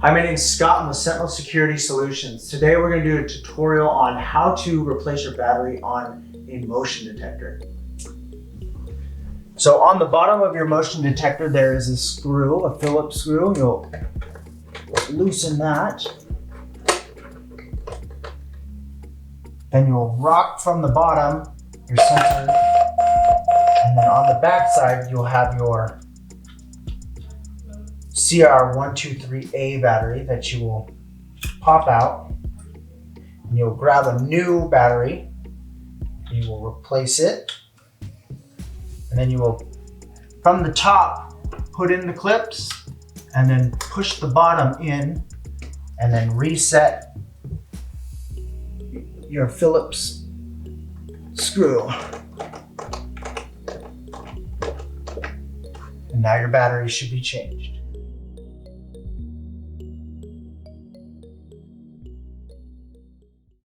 Hi, my name is Scott. I'm with Sentinel Security Solutions. Today we're going to do a tutorial on how to replace your battery on a motion detector. So on the bottom of your motion detector there is a screw, a Phillips screw. You'll loosen that. Then you'll rock from the bottom your sensor, and then on the back side you'll have your CR123A battery that you will pop out, and you'll grab a new battery, you will replace it, and then you will, from the top, put in the clips and then push the bottom in and then reset your Phillips screw. And now your battery should be changed.